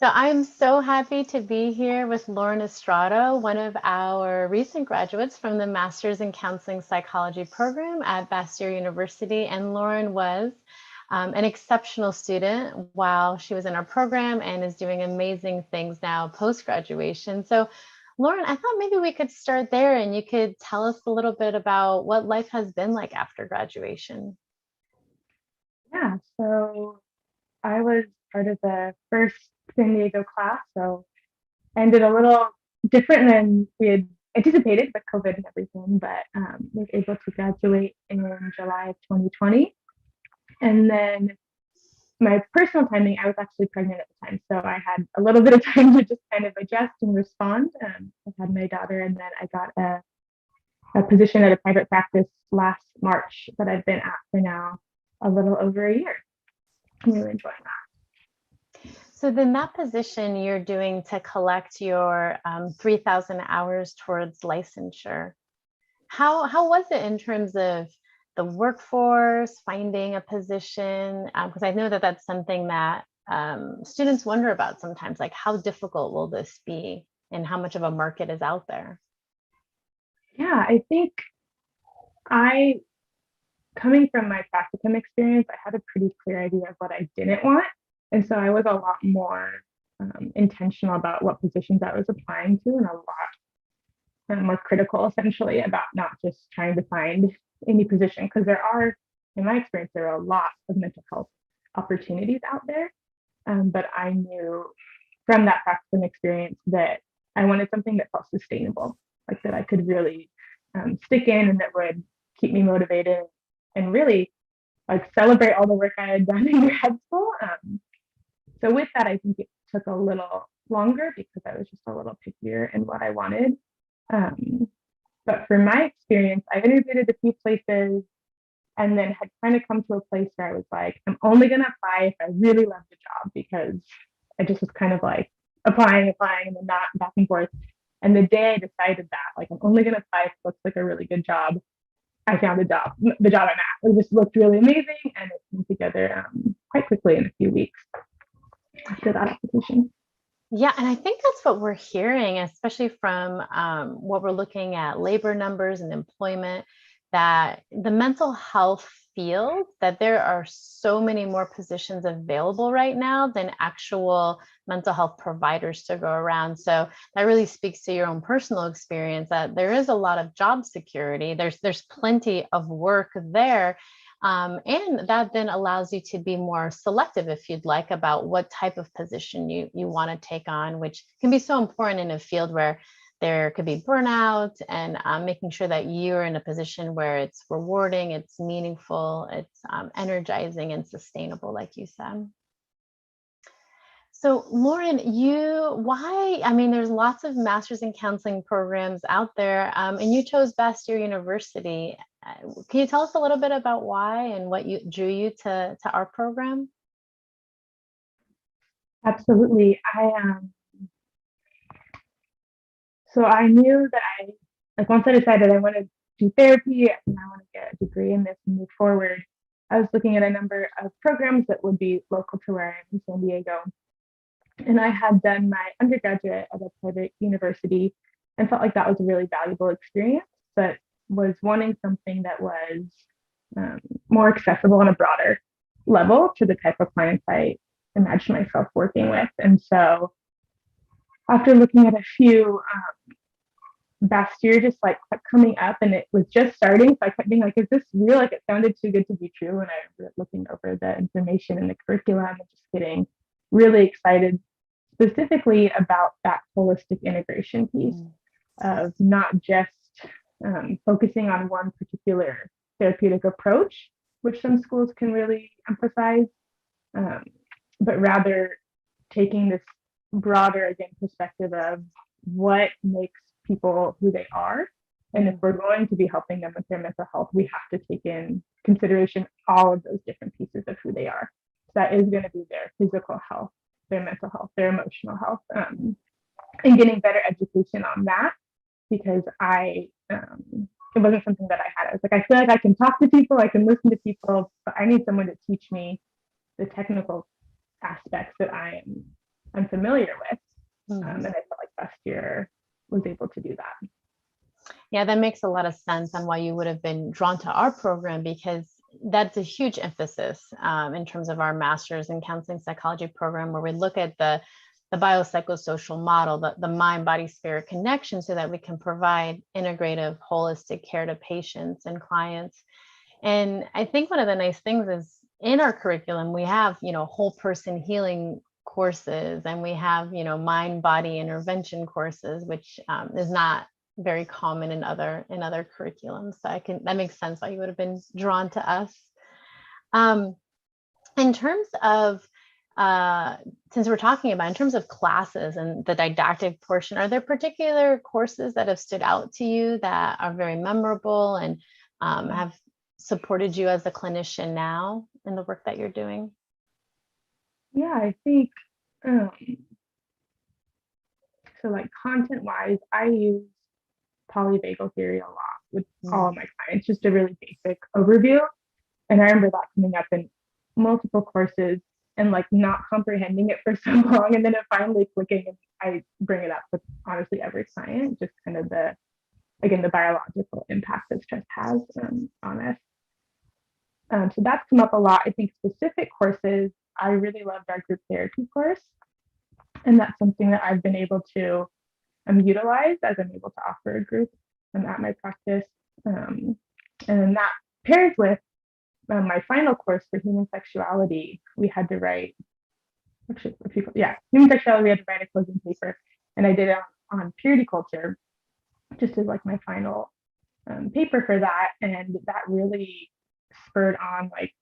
So I'm so happy to be here with Lauryn Estrada, one of our recent graduates from the Master's in Counseling Psychology program at Bastyr University. And Lauryn was an exceptional student while she was in our program and is doing amazing things now post-graduation. So Lauryn, I thought maybe we could start there and you could tell us a little bit about what life has been like after graduation. Yeah, so I was part of the first San Diego class, so ended a little different than we had anticipated with COVID and everything, but was able to graduate in July of 2020. And then my personal timing, I was actually pregnant at the time, so I had a little bit of time to just kind of adjust and respond. I had my daughter, and then I got a position at a private practice last March that I've been at for now a little over a year. I'm really enjoying that. So then that position you're doing to collect your 3,000 hours towards licensure. How was it in terms of the workforce, finding a position? Because I know that that's something that students wonder about sometimes, like how difficult will this be and how much of a market is out there? Yeah, I think I, coming from my practicum experience, I had a pretty clear idea of what I didn't want. And so I was a lot more intentional about what positions I was applying to, and a lot more critical essentially about not just trying to find any position, because there are, in my experience, there are a lot of mental health opportunities out there. But I knew from that practicum experience that I wanted something that felt sustainable, like that I could really stick in and that would keep me motivated and really like celebrate all the work I had done in grad school. So with that, I think it took a little longer because I was just a little pickier in what I wanted. Um, but for my experience, I interviewed at a few places and then had kind of come to a place where I was like, I'm only going to apply if I really love the job, because I just was kind of like applying, and then not back and forth. And the day I decided that, like, I'm only going to apply if it looks like a really good job, I found the job I'm at. It just looked really amazing, and it came together quite quickly in a few weeks after that application. Yeah, and I think that's what we're hearing, especially from what we're looking at labor numbers and employment, that the mental health field, that there are so many more positions available right now than actual mental health providers to go around. So that really speaks to your own personal experience that there is a lot of job security. There's plenty of work there. And that then allows you to be more selective, if you'd like, about what type of position you want to take on, which can be so important in a field where there could be burnout, and making sure that you're in a position where it's rewarding, it's meaningful, it's energizing and sustainable, like you said. So Lauryn, I mean, there's lots of master's in counseling programs out there, and you chose Bastyr University. Can you tell us a little bit about why and what you drew you to our program? Absolutely. So I knew that like once I decided I wanted to do therapy and I want to get a degree in this and move forward, I was looking at a number of programs that would be local to where I am in San Diego. And I had done my undergraduate at a private university and felt like that was a really valuable experience, but was wanting something that was um, more accessible on a broader level to the type of clients I imagine myself working with. And so after looking at a few, Bastyr just like kept coming up and it was just starting. So I kept being like, is this real? Like it sounded too good to be true. And I was looking over the information and the curriculum and just getting really excited specifically about that holistic integration piece of not just focusing on one particular therapeutic approach, which some schools can really emphasize, um, but rather taking this broader, again, perspective of what makes people who they are. And if we're going to be helping them with their mental health, we have to take in consideration all of those different pieces of who they are. So that is going to be their physical health, their mental health, their emotional health, and getting better education on that, because it wasn't something that I had. I was like, I feel like I can talk to people, I can listen to people, but I need someone to teach me the technical aspects that I'm familiar with. Mhm. And I felt like Bastyr was able to do that. Yeah, that makes a lot of sense on why you would have been drawn to our program, because that's a huge emphasis in terms of our master's in counseling psychology program, where we look at the biopsychosocial model, the mind, body, spirit connection, so that we can provide integrative, holistic care to patients and clients. And I think one of the nice things is in our curriculum, we have, whole person healing courses, and we have, mind body intervention courses, which is not very common in other curriculums. So that makes sense why you would have been drawn to us. Um, in terms of since we're talking about in terms of classes and the didactic portion, are there particular courses that have stood out to you that are very memorable and have supported you as a clinician now in the work that you're doing? Yeah, I think so. Like content wise, I use polyvagal theory a lot with all of my clients, just a really basic overview. And I remember that coming up in multiple courses and like not comprehending it for so long, and then it finally clicking. And I bring it up with honestly every client, just kind of the biological impact that stress has on us. So that's come up a lot. I think specific courses, I really loved our group therapy course, and that's something that I've been able to utilize as I'm able to offer a group at my practice. And that pairs with my final course for human sexuality. We had to write, human sexuality. We had to write a closing paper, and I did it on purity culture, just as like my final paper for that, and that really spurred on like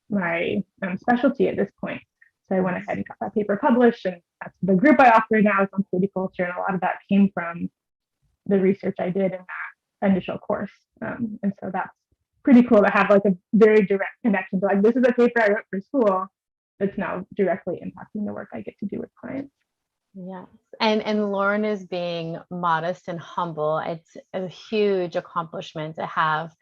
my specialty at this point. So I went ahead and got that paper published, and that's the group I offer now is on purity culture, and a lot of that came from the research I did in that initial course. And so that's pretty cool to have like a very direct connection to like, this is a paper I wrote for school that's now directly impacting the work I get to do with clients. Yes. And Lauryn is being modest and humble. It's a huge accomplishment to have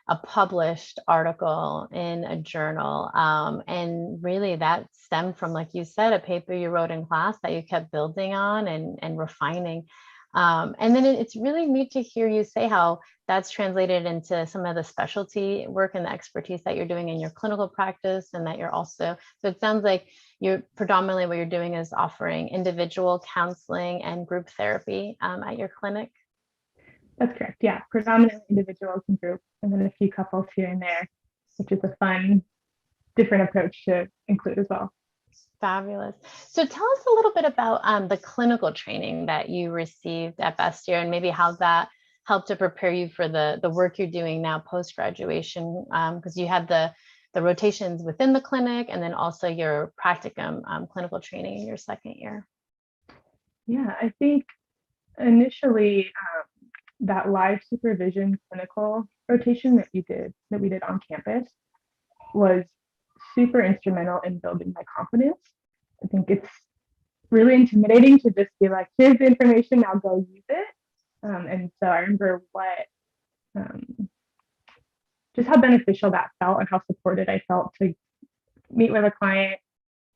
a published article in a journal. And really that stemmed from, like you said, a paper you wrote in class that you kept building on and refining. And then it's really neat to hear you say how that's translated into some of the specialty work and the expertise that you're doing in your clinical practice, and that you're also, so it sounds like you're predominantly what you're doing is offering individual counseling and group therapy at your clinic. That's correct. Yeah, predominantly individuals and groups, and then a few couples here and there, which is a fun, different approach to include as well. Fabulous. So tell us a little bit about the clinical training that you received at Bastyr, and maybe how that helped to prepare you for the work you're doing now post-graduation, because you had the rotations within the clinic and then also your practicum clinical training in your second year. Yeah, I think initially that live supervision clinical rotation that we did on campus was super instrumental in building my confidence. I think it's really intimidating to just be like, here's the information, now go use it. And so I remember just how beneficial that felt and how supported I felt to meet with a client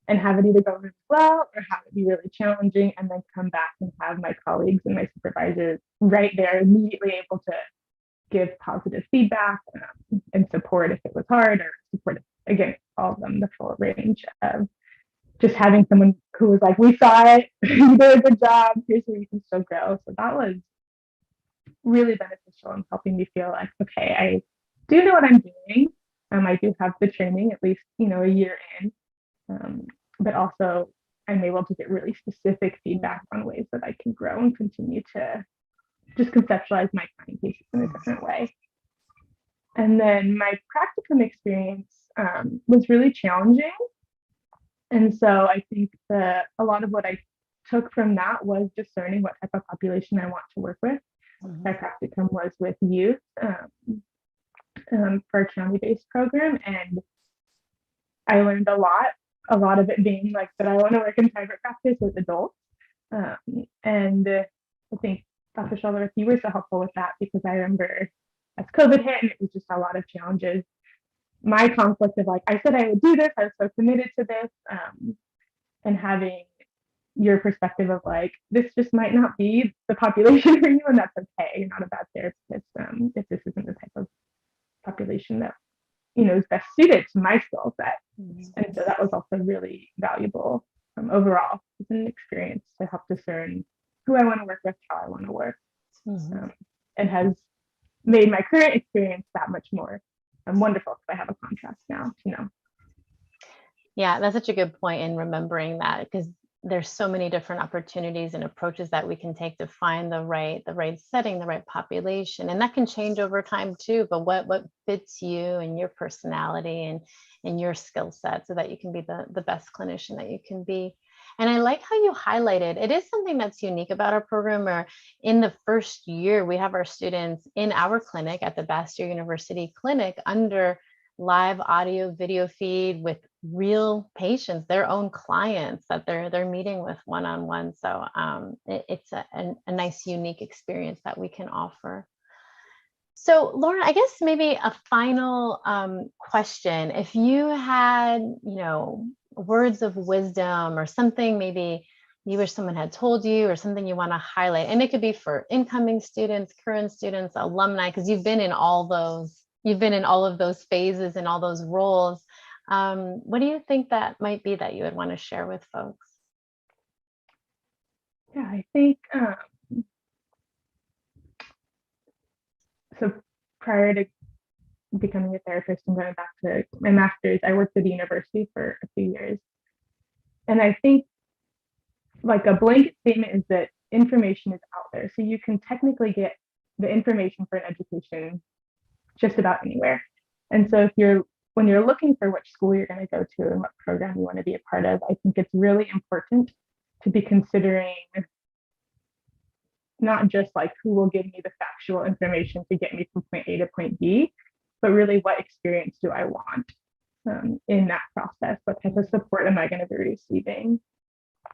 and have it either go really well or have it be really challenging, and then come back and have my colleagues and my supervisors right there immediately able to give positive feedback and support if it was hard, or support, again, all of them, the full range of just having someone who was like, we saw it, you did a good job, here's where you can still grow. So that was really beneficial in helping me feel like, okay, I do know what I'm doing. I do have the training, at least, a year in. But also I'm able to get really specific feedback on ways that I can grow and continue to just conceptualize my client cases in a different way. And then my practicum experience was really challenging. And so I think that a lot of what I took from that was discerning what type of population I want to work with. Mm-hmm. My practicum was with youth for a county-based program, and I learned a lot of it being like that I want to work in private practice with adults. And I think Dr. Shuttleworth, you were so helpful with that, because I remember as COVID hit and it was just a lot of challenges, my conflict of like, I said I would do this, I was so committed to this, and having your perspective of like, this just might not be the population for you, and that's okay. You're not a bad therapist if this isn't the type of population that is best suited to my skill set. And so that was also really valuable overall. It's an experience to help discern who I want to work with, how I want to work, and has made my current experience that much more wonderful because I have a contrast now to know. Yeah, that's such a good point in remembering that, because there's so many different opportunities and approaches that we can take to find the right setting, the right population. And that can change over time too, but what fits you and your personality and your skill set so that you can be the best clinician that you can be. And I like how you highlighted, it is something that's unique about our program, where in the first year, we have our students in our clinic at the Bastyr University clinic under live audio video feed with real patients, their own clients that they're meeting with one-on-one. So it's a nice, unique experience that we can offer. So Lauryn, I guess maybe a final question. If you had, words of wisdom or something maybe you wish someone had told you, or something you want to highlight, and it could be for incoming students, current students, alumni, because you've been in all of those phases and all those roles. What do you think that might be that you would want to share with folks? Yeah, I think so. Prior to becoming a therapist and going back to my master's, I worked at the university for a few years. And I think like a blanket statement is that information is out there. So you can technically get the information for an education just about anywhere. And so when you're looking for which school you're going to go to and what program you want to be a part of, I think it's really important to be considering not just like who will give me the factual information to get me from point A to point B, but really what experience do I want in that process? What type of support am I going to be receiving?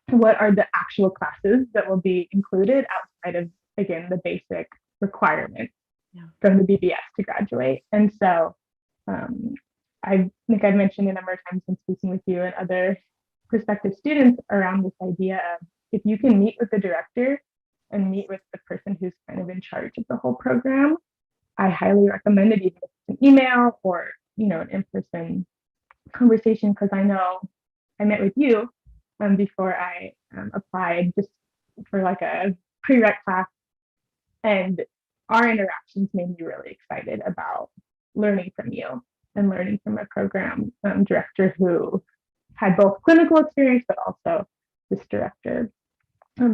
What are the actual classes that will be included outside of, again, the basic requirements from the BBS to graduate? And so I think I've mentioned a number of times in speaking with you and other prospective students around this idea of, if you can meet with the director and meet with the person who's kind of in charge of the whole program, I highly recommend it, even if it's an email or an in-person conversation, because I know I met with you before I applied just for like a prereq class, and our interactions made me really excited about learning from you and learning from a program director who had both clinical experience but also this director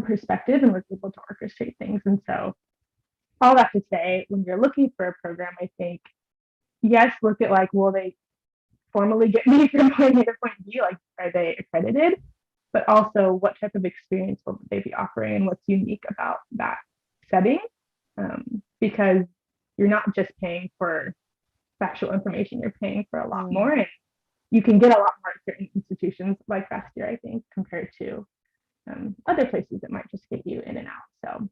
perspective and was able to orchestrate things. And so all that to say, when you're looking for a program, I think, yes, look at like, will they formally get me from point A to point B? Like, are they accredited? But also, what type of experience will they be offering and what's unique about that setting? Because you're not just paying for factual information, you're paying for a lot more. And you can get a lot more at certain institutions like Bastyr, I think, compared to other places that might just get you in and out. So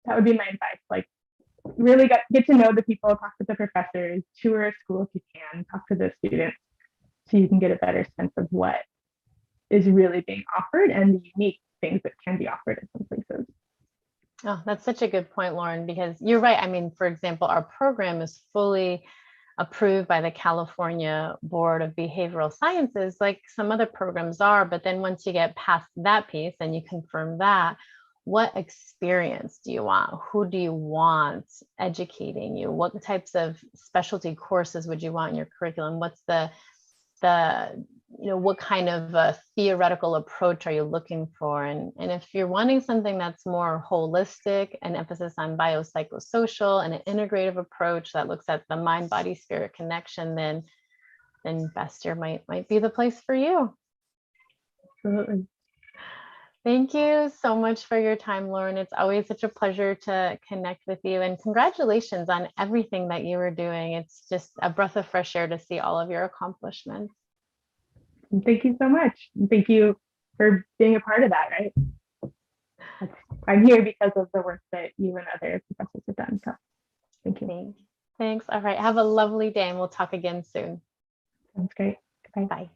that would be my advice. Like, really get to know the people, talk to the professors, tour a school if you can, talk to the students, so you can get a better sense of what is really being offered and the unique things that can be offered at some places. Oh, that's such a good point, Lauryn, because you're right. I mean, for example, our program is fully approved by the California Board of Behavioral Sciences, like some other programs are. But then once you get past that piece and you confirm that, what experience do you want? Who do you want educating you? What types of specialty courses would you want in your curriculum? What's what kind of a theoretical approach are you looking for? And if you're wanting something that's more holistic, an emphasis on biopsychosocial and an integrative approach that looks at the mind, body, spirit connection, then Bastyr might be the place for you. Absolutely. Thank you so much for your time, Lauryn. It's always such a pleasure to connect with you, and congratulations on everything that you are doing. It's just a breath of fresh air to see all of your accomplishments. Thank you so much. Thank you for being a part of that, right? I'm here because of the work that you and other professors have done. So thank you. Thanks. All right. Have a lovely day, and we'll talk again soon. Sounds great. Goodbye. Bye.